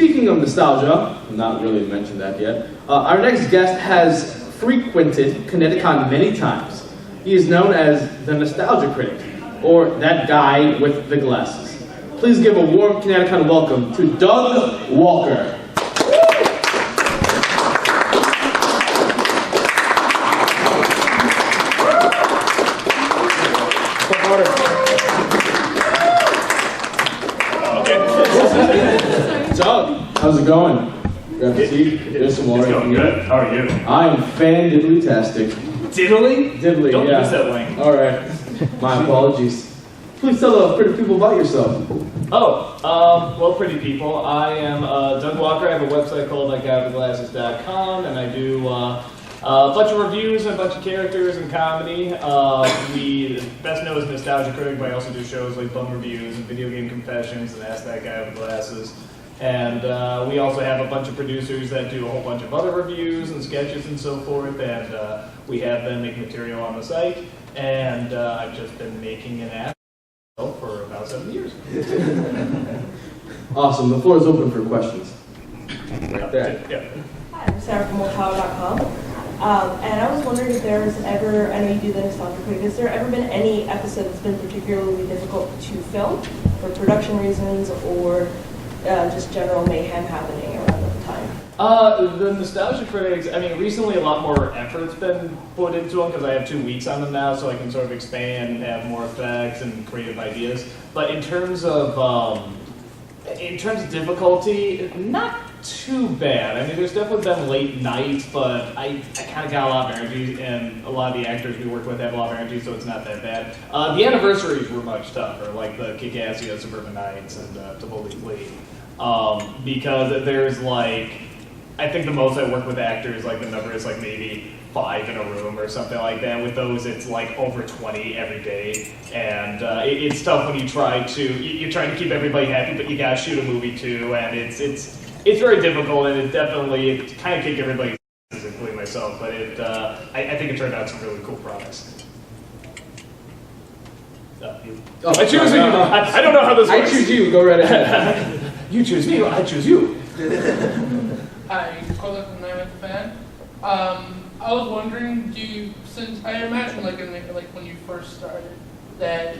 speaking of nostalgia, I've not really mentioned that yet, our next guest has frequented Connecticut many times. He is known as the Nostalgia Critic, or that guy with the glasses. Please give a warm Connecticut welcome to Doug Walker. Doug, how's it going? Grab a seat. There's some water. It's going good. How are you? I am fan-diddly-tastic. Diddly? Diddly, Don't yeah. use that link. All right. My apologies. Please tell the pretty people about yourself. Well, pretty people. I am Doug Walker. I have a website called guywithglasses.com, and I do a bunch of reviews and a bunch of characters and comedy. We best known as Nostalgia Critic, but I also do shows like Bum Reviews and Video Game Confessions and Ask That Guy with Glasses. And we also have a bunch of producers that do a whole bunch of other reviews and sketches and so forth, and we have them make material on the site. And I've just been making an app for about 7 years. Awesome. The floor is open for questions. Right there. Yeah. Hi, I'm Sarah from Morepower.com. And I was wondering if there's ever, I know you do the Nostalgia Critic, has there ever been any episode that's been particularly difficult to film for production reasons or just general mayhem happening around the time? The Nostalgia Critics, I mean, recently a lot more effort's been put into them because I have 2 weeks on them now, so I can sort of expand and have more effects and creative ideas. But in terms of difficulty, not too bad. I mean, there's definitely been late nights, but I kind of got a lot of energy, and a lot of the actors we work with have a lot of energy, so it's not that bad. The anniversaries were much tougher, like the Kick-Ass Suburban Nights and Tivoli Fleet, because there's like, I think the most I work with actors, like the number is like maybe 5 in a room or something like that. With those, it's like over 20 every day, and it's tough when you try to you're trying to keep everybody happy, but you gotta shoot a movie too, and it's very difficult, and it kind of kicked everybody, including myself, but I think it turned out some really cool products. I choose you. I don't know how this works. I choose you. Go right ahead. You choose me. I choose you. Hi, Carlos from I'm a fan. I was wondering, since I imagine like when you first started, that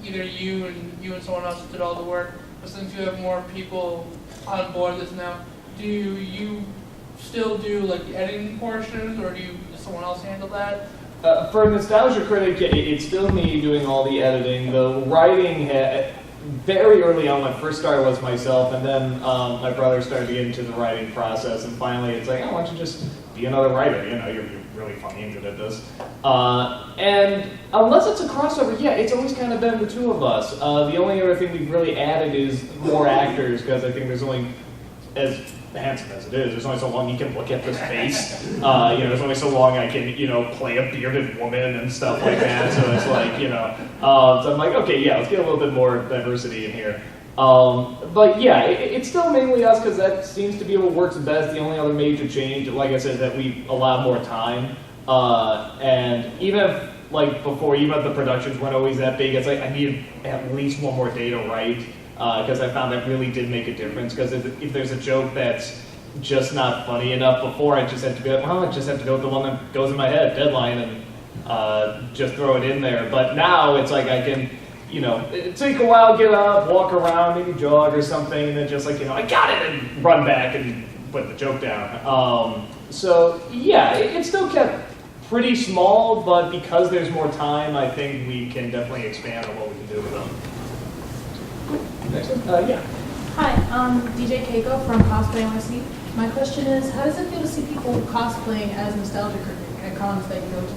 either you and someone else did all the work, but since you have more people on board this now, do you still do like the editing portions, or does someone else handle that? For Nostalgia Critic, it's still me doing all the editing. The writing, very early on when I first started, was myself, and then my brother started to get into the writing process, and finally it's like, oh, why don't you just be another writer? You know, you're really funny and good at this. And unless it's a crossover, yeah, it's always kind of been the two of us. The only other thing we've really added is more actors, because I think there's only, as handsome as it is, there's only so long you can look at this face. There's only so long I can, play a bearded woman and stuff like that. So it's like, so I'm like, okay, yeah, let's get a little bit more diversity in here. But yeah, it's still mainly us because that seems to be what works best. The only other major change, like I said, is that we allow more time. And even if, like before, even if the productions weren't always that big, it's like I needed at least one more day to write. Because I found that really did make a difference. Because if there's a joke that's just not funny enough before, I just have to be like, well, I just have to go with the one that goes in my head, deadline, and just throw it in there. But now it's like I can, take a while, get up, walk around, maybe jog or something, and then just like, I got it, and run back and put the joke down. So yeah, it's still kept pretty small, but because there's more time, I think we can definitely expand on what we can do with them. Next one? Yeah. Hi, I'm DJ Keiko from Cosplay NYC. My question is, how does it feel to see people cosplaying as Nostalgia Critic at cons that you go to?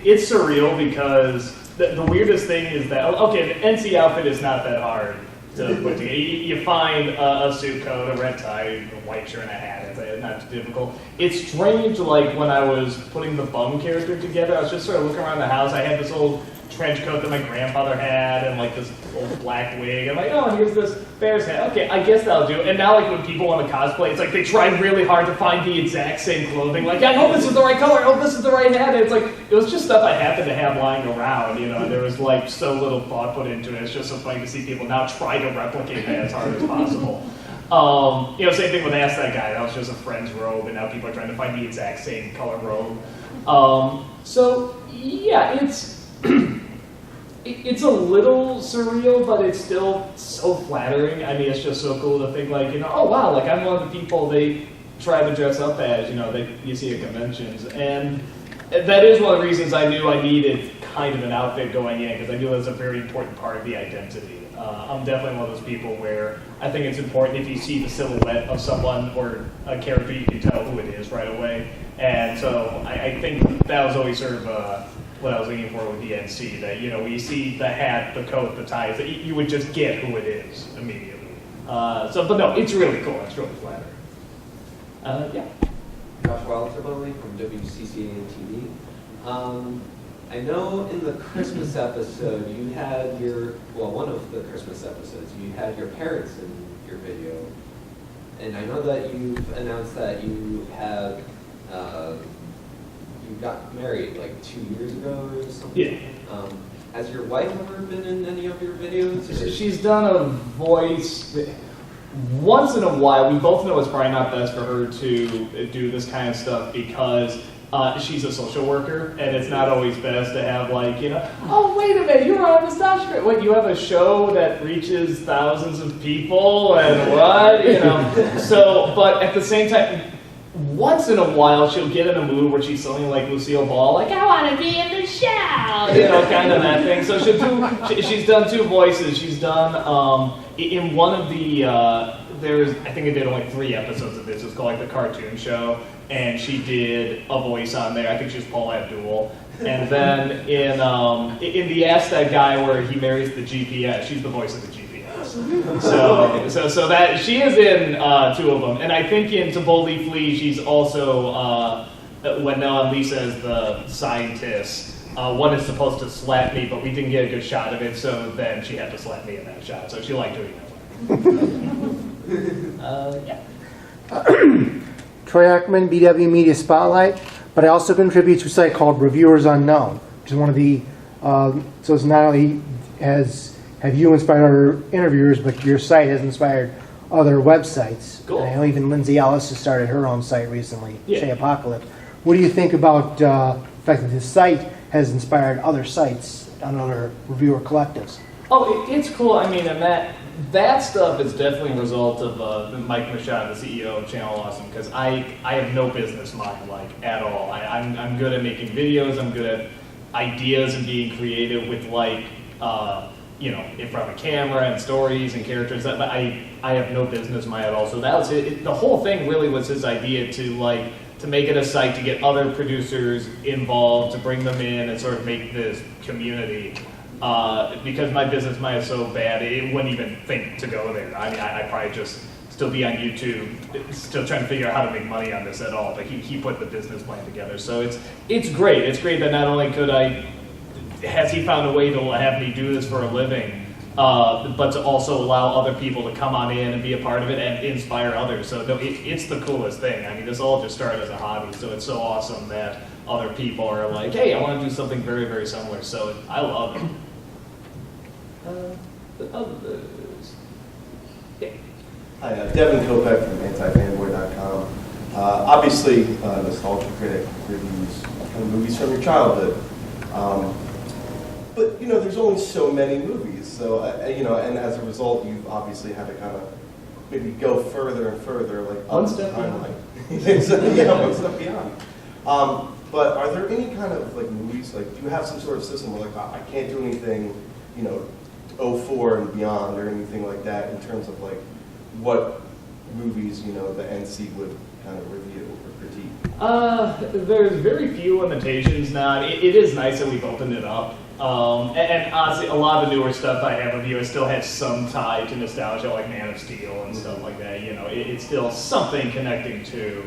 It's surreal because the weirdest thing is that, okay, the NC outfit is not that hard to put together. You find a suit coat, a red tie, a white shirt, and a hat. It's not too difficult. It's strange, like when I was putting the bum character together, I was just sort of looking around the house. I had this old trench coat that my grandfather had and like this old black wig. I'm like, oh, here's this bear's hat. Okay, I guess that'll do. And now like when people want to cosplay, it's like they try really hard to find the exact same clothing. Like, I hope this is the right color. I hope this is the right hat. And it's like, it was just stuff I happened to have lying around, and there was like so little thought put into it. It's just so funny to see people now try to replicate that as hard as possible. Same thing with Ask That Guy. That was just a friend's robe, and now people are trying to find the exact same color robe. It's a little surreal, but it's still so flattering. I mean, it's just so cool to think oh wow, I'm one of the people they try to dress up as, that you see at conventions. And that is one of the reasons I knew I needed kind of an outfit going in, because I knew it was a very important part of the identity. I'm definitely one of those people where I think it's important if you see the silhouette of someone or a character, you can tell who it is right away. And so I think that was always sort of what I was looking for with the NC, that, when you see the hat, the coat, the ties, that you would just get who it is immediately. But no, it's really cool. It's really flattering. Josh Wilder from WCCA TV. I know in the Christmas episode you had one of the Christmas episodes, you had your parents in your video. And I know that you've announced that you have, you got married 2 years ago or something. Yeah. Has your wife ever been in any of your videos? Or? She's done a voice once in a while. We both know it's probably not best for her to do this kind of stuff because she's a social worker, and it's not always best to have oh wait a minute, you're on Nostalgia Critic. Wait, you have a show that reaches thousands of people, and what, So, but at the same time, once in a while she'll get in a mood where she's something like Lucille Ball, I want to be in the show, kind of that thing. So she's done 2 voices. She's done in one of the I think I did only 3 episodes of this. It's called the cartoon show. And she did a voice on there. I think she's Paul Abdul. And then in the Ask That Guy where he marries the GPS, she's the voice of the GPS. So that she is in 2 of them. And I think in To Boldly Flee, she's also when Noah and Lisa as the scientist. One is supposed to slap me, but we didn't get a good shot of it, so then she had to slap me in that shot. So she liked doing that. Troy Ackerman, BW Media Spotlight, but I also contribute to a site called Reviewers Unknown, which is one of the, so it's not only have you inspired other interviewers, but your site has inspired other websites. Cool. I know even Lindsay Ellis has started her own site recently, Yeah. Shay Apocalypse. What do you think about the fact that this site has inspired other sites and other reviewer collectives? Oh, it's cool. I mean, and that stuff is definitely a result of Mike Michaud, the CEO of Channel Awesome, because I have no business mind, at all. I'm good at making videos. I'm good at ideas and being creative with, in front of a camera and stories and characters. But I have no business mind at all. So that was it. The whole thing really was his idea to make it a site to get other producers involved, to bring them in and sort of make this community. Because my business mind is so bad, it wouldn't even think to go there. I mean, I'd probably just still be on YouTube, still trying to figure out how to make money on this at all. But he put the business plan together. So it's great. It's great that not only has he found a way to have me do this for a living, but to also allow other people to come on in and be a part of it and inspire others. So it's the coolest thing. I mean, this all just started as a hobby, so it's so awesome that other people are like, hey, I want to do something very, very similar. So I love it. The others. Yeah. Hi, Devin Kopek from antifanboy.com. Obviously, Nostalgia Critic reviews kind of movies from your childhood. But, there's only so many movies. So, and as a result, you've obviously had to kind of maybe go further and further, One step beyond. One step beyond. But are there any kind of, movies, do you have some sort of system where, I can't do anything, 04 and beyond or anything like that in terms of, what movies, the NC would kind of review or critique? There's very few limitations now. It is nice that we've opened it up. And honestly, a lot of the newer stuff I have reviewed still has some tie to nostalgia, like Man of Steel and stuff like that. It's still something connecting to,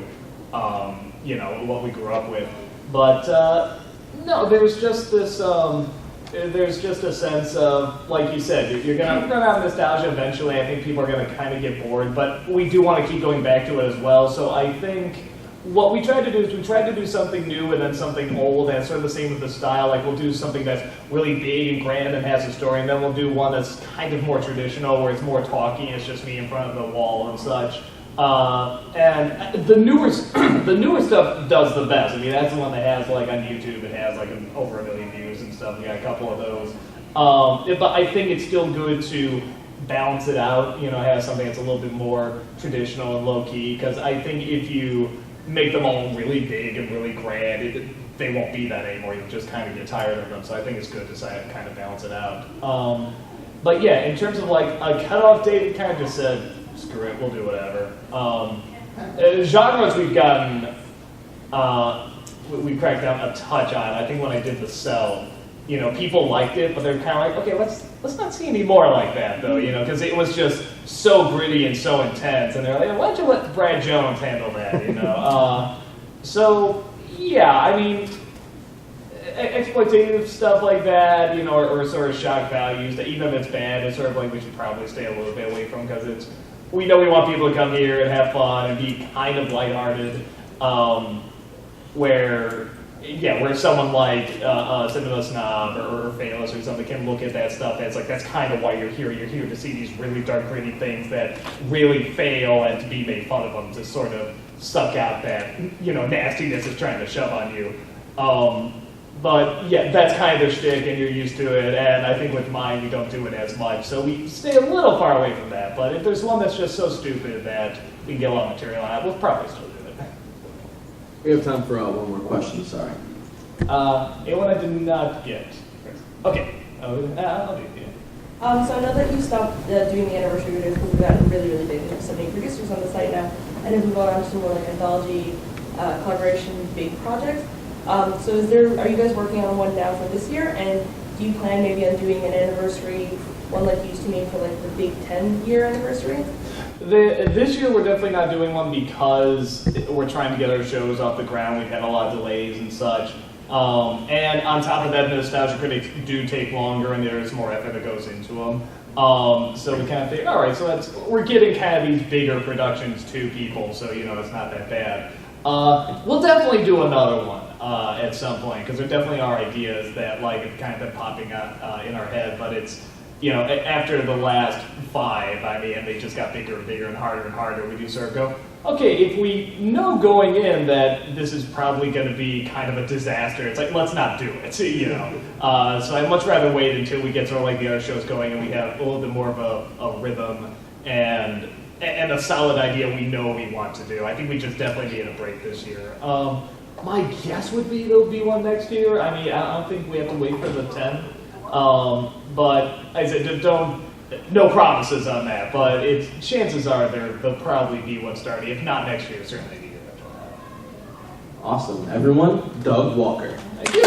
what we grew up with. But no, there's just this. There's just a sense of, like you said, you're going to run out of nostalgia eventually. I think people are going to kind of get bored, but we do want to keep going back to it as well. So I think what we tried to do is we tried to do something new and then something old, and sort of the same with the style. Like we'll do something that's really big and grand and has a story, and then we'll do one that's kind of more traditional, where it's more talking. It's just me in front of the wall and such. And the newer stuff does the best. I mean, that's the one that has like on YouTube. It has like over 1 million views and stuff. We got a couple of those. But I think it's still good to balance it out. You know, have something that's a little bit more traditional and low key. Because I think if you make them all really big and really grand, they won't be that anymore. You'll just kind of get tired of them. So I think it's good to kind of balance it out. But yeah, in terms of like a cutoff date, we kind of just said, screw it, we'll do whatever. Genres we've gotten, we cracked down a touch on. I think when I did The Cell, you know, people liked it, but they're kind of like, okay, let's not see any more like that though, you know, because it was just so gritty and so intense, and they're like, why don't you let Brad Jones handle that, you know? So yeah, I mean, exploitative stuff like that, you know, or sort of shock values that even if it's bad, it's sort of like we should probably stay a little bit away from, because we know we want people to come here and have fun and be kind of lighthearted, where someone like Cinema Snob or Phalos or something can look at that stuff that's kind of why you're here. You're here to see these really dark, gritty things that really fail and to be made fun of them, to sort of suck out that, you know, nastiness is trying to shove on you. But yeah, that's kind of their shtick, and you're used to it, and I think with mine, we don't do it as much, so we stay a little far away from that. But if there's one that's just so stupid that we can get a lot of material on it, we'll probably still do it. We have time for one more question, sorry. Anyone I did not get? Okay, I'll do it. Yeah. So I know that you stopped doing the anniversary videos because we've gotten really, really big. There's so many producers on the site now, and then we've gone on to more like anthology, collaboration, big projects. So are you guys working on one now for this year? And do you plan maybe on doing an anniversary, one like you used to make for like the big 10-year anniversary? This year we're definitely not doing one because we're trying to get our shows off the ground. We've had a lot of delays and such. And on top of that, the Nostalgia Critics do take longer and there's more effort that goes into them. So we kind of think, all right, so we're getting kind of these bigger productions to people, so you know it's not that bad. We'll definitely do another one at some point, because there definitely are ideas that like have kind of been popping up in our head, but it's, you know, after the last 5, I mean, and they just got bigger and bigger and harder, we do sort of go, okay, if we know going in that this is probably going to be kind of a disaster, it's like, let's not do it, you know. So I'd much rather wait until we get sort of like the other shows going and we have a little bit more of a rhythm and a solid idea we know we want to do. I think we just definitely need a break this year. My guess would be there'll be one next year. I mean, I don't think we have to wait for the 10. But I said, no promises on that. But chances are there'll probably be one starting. If not next year, certainly the year after that. Awesome. Everyone, Doug Walker. Thank you.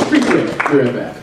Appreciate it. Be right back.